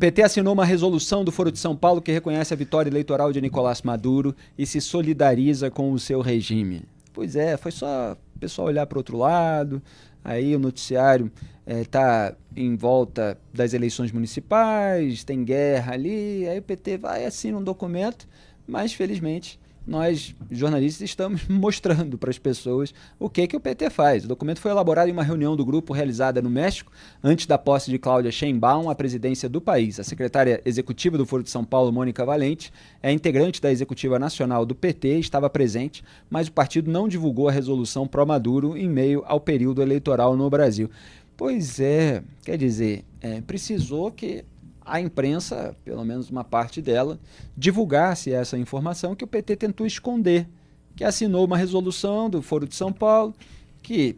PT assinou uma resolução do Foro de São Paulo que reconhece a vitória eleitoral de Nicolás Maduro e se solidariza com o seu regime. Pois é, foi só o pessoal olhar para o outro lado, aí o noticiário está em volta das eleições municipais, tem guerra ali, aí o PT vai, assina um documento, mas felizmente nós, jornalistas, estamos mostrando para as pessoas o que o PT faz. O documento foi elaborado em uma reunião do grupo realizada no México, antes da posse de Cláudia Sheinbaum à presidência do país. A secretária executiva do Foro de São Paulo, Mônica Valente, é integrante da executiva nacional do PT, estava presente, mas o partido não divulgou a resolução pró-Maduro em meio ao período eleitoral no Brasil. Pois é, quer dizer, precisou que a imprensa, pelo menos uma parte dela, divulgasse essa informação que o PT tentou esconder, que assinou uma resolução do Foro de São Paulo, que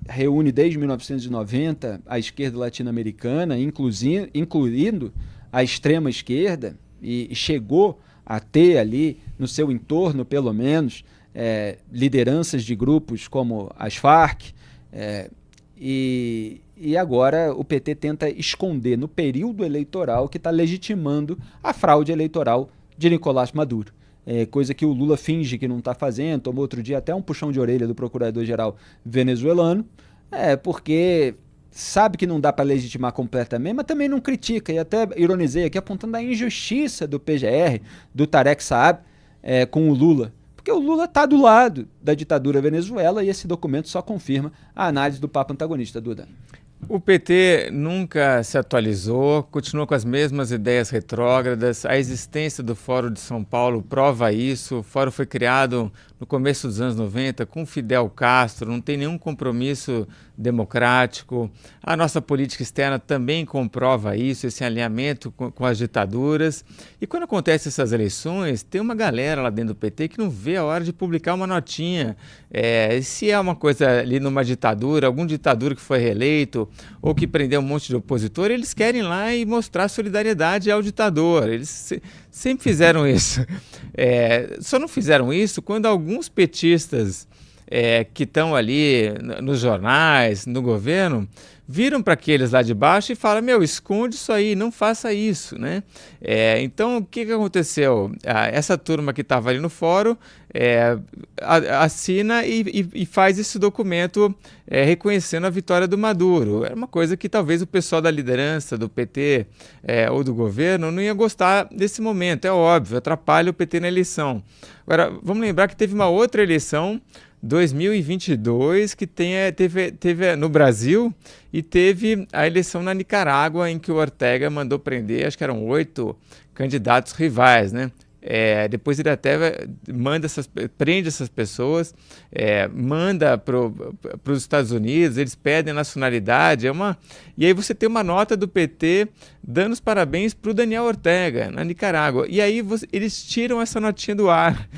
reúne desde 1990 a esquerda latino-americana, incluindo a extrema esquerda, e chegou a ter ali, no seu entorno pelo menos, lideranças de grupos como as Farc, e agora o PT tenta esconder no período eleitoral que está legitimando a fraude eleitoral de Nicolás Maduro. Coisa que o Lula finge que não está fazendo, tomou outro dia até um puxão de orelha do procurador-geral venezuelano, porque sabe que não dá para legitimar completamente, mas também não critica, e até ironizei aqui apontando a injustiça do PGR, do Tarek Saab, com o Lula. Porque o Lula está do lado da ditadura Venezuela e esse documento só confirma a análise do Papa antagonista, Duda. O PT nunca se atualizou, continua com as mesmas ideias retrógradas. A existência do Fórum de São Paulo prova isso. O Fórum foi criado no começo dos anos 90 com Fidel Castro, não tem nenhum compromisso democrático. A nossa política externa também comprova isso, esse alinhamento com as ditaduras. E quando acontecem essas eleições, tem uma galera lá dentro do PT que não vê a hora de publicar uma notinha. Se é uma coisa ali numa ditadura, algum ditador que foi reeleito ou que prendeu um monte de opositor, eles querem ir lá e mostrar solidariedade ao ditador. Eles sempre fizeram isso. Só não fizeram isso quando alguns petistas que estão ali nos jornais, no governo, viram para aqueles lá de baixo e falam, esconde isso aí, não faça isso, né? Então, o que aconteceu? Essa turma que estava ali no fórum assina e faz esse documento reconhecendo a vitória do Maduro. Era uma coisa que talvez o pessoal da liderança do PT ou do governo não ia gostar desse momento, é óbvio, atrapalha o PT na eleição. Agora, vamos lembrar que teve uma outra eleição, 2022, que teve no Brasil, e teve a eleição na Nicarágua, em que o Ortega mandou prender, acho que eram 8 candidatos rivais, né? Depois ele até prende essas pessoas, manda para os Estados Unidos, eles pedem nacionalidade, e aí você tem uma nota do PT dando os parabéns para o Daniel Ortega, na Nicarágua, e aí eles tiram essa notinha do ar,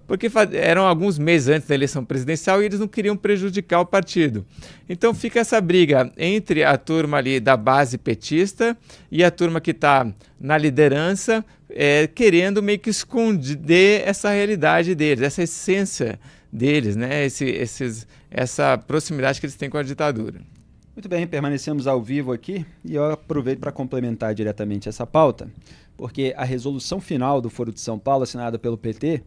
porque eram alguns meses antes da eleição presidencial e eles não queriam prejudicar o partido. Então fica essa briga entre a turma ali da base petista e a turma que está na liderança, querendo meio que esconder essa realidade deles, essa essência deles, né? Essa proximidade que eles têm com a ditadura. Muito bem, permanecemos ao vivo aqui e eu aproveito para complementar diretamente essa pauta, porque a resolução final do Foro de São Paulo, assinada pelo PT,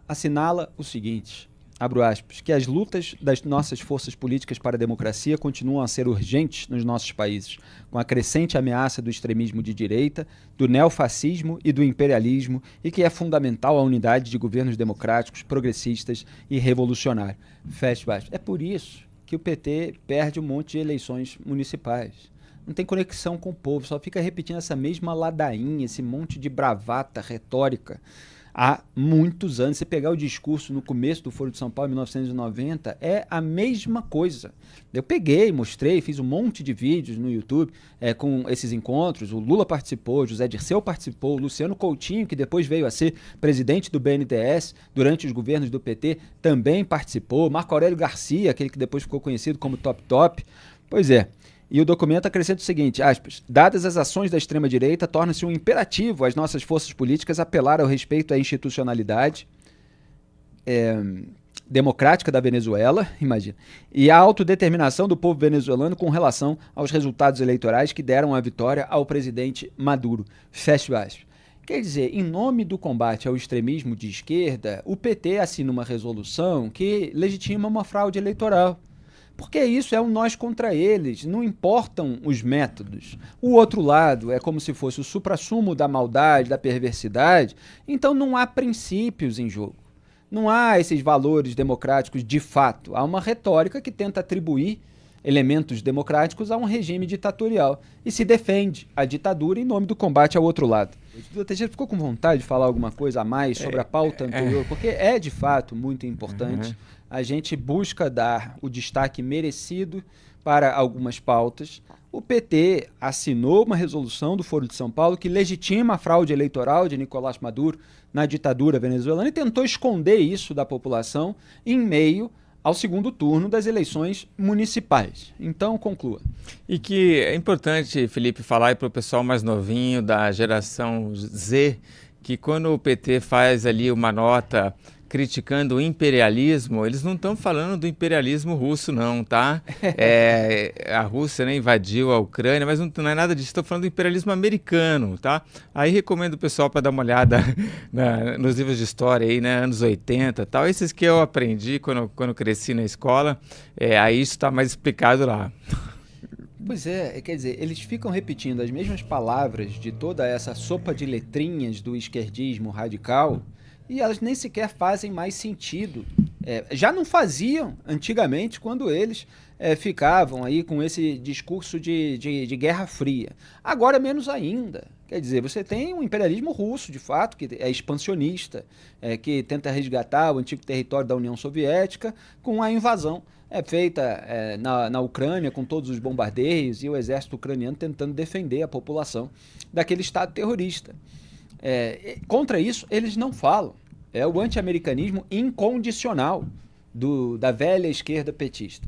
assinala o seguinte, abro aspas, que as lutas das nossas forças políticas para a democracia continuam a ser urgentes nos nossos países, com a crescente ameaça do extremismo de direita, do neofascismo e do imperialismo, e que é fundamental a unidade de governos democráticos, progressistas e revolucionários. Fecha aspas. É por isso que o PT perde um monte de eleições municipais. Não tem conexão com o povo, só fica repetindo essa mesma ladainha, esse monte de bravata retórica. Há muitos anos, você pegar o discurso no começo do Foro de São Paulo, em 1990, é a mesma coisa. Eu peguei, mostrei, fiz um monte de vídeos no YouTube com esses encontros. O Lula participou, José Dirceu participou, Luciano Coutinho, que depois veio a ser presidente do BNDES durante os governos do PT, também participou. Marco Aurélio Garcia, aquele que depois ficou conhecido como Top Top. Pois é. E o documento acrescenta o seguinte, aspas, dadas as ações da extrema-direita, torna-se um imperativo às nossas forças políticas apelar ao respeito à institucionalidade, democrática da Venezuela, imagina, e a autodeterminação do povo venezuelano com relação aos resultados eleitorais que deram a vitória ao presidente Maduro. Fecha aspas. Quer dizer, em nome do combate ao extremismo de esquerda, o PT assina uma resolução que legitima uma fraude eleitoral. Porque isso é um nós contra eles, não importam os métodos. O outro lado é como se fosse o suprassumo da maldade, da perversidade, então não há princípios em jogo. Não há esses valores democráticos de fato. Há uma retórica que tenta atribuir elementos democráticos a um regime ditatorial e se defende a ditadura em nome do combate ao outro lado. O Teixeira ficou com vontade de falar alguma coisa a mais sobre a pauta anterior, porque é de fato muito importante. A gente busca dar o destaque merecido para algumas pautas. O PT assinou uma resolução do Foro de São Paulo que legitima a fraude eleitoral de Nicolás Maduro na ditadura venezuelana e tentou esconder isso da população em meio ao segundo turno das eleições municipais. Então, conclua. E que é importante, Felipe, falar para o pessoal mais novinho da geração Z, que quando o PT faz ali uma nota criticando o imperialismo, eles não estão falando do imperialismo russo não, tá? A Rússia, né, invadiu a Ucrânia, mas não é nada disso, estou falando do imperialismo americano, tá? Aí recomendo o pessoal para dar uma olhada nos livros de história aí, né, anos 80 e tal, esses que eu aprendi quando cresci na escola, aí isso está mais explicado lá. Pois é, quer dizer, eles ficam repetindo as mesmas palavras de toda essa sopa de letrinhas do esquerdismo radical, e elas nem sequer fazem mais sentido. Já não faziam antigamente quando eles ficavam aí com esse discurso de Guerra Fria. Agora menos ainda. Quer dizer, você tem um imperialismo russo, de fato, que é expansionista, que tenta resgatar o antigo território da União Soviética com a invasão feita na Ucrânia, com todos os bombardeios e o exército ucraniano tentando defender a população daquele Estado terrorista. Contra isso, eles não falam. É o anti-americanismo incondicional da velha esquerda petista.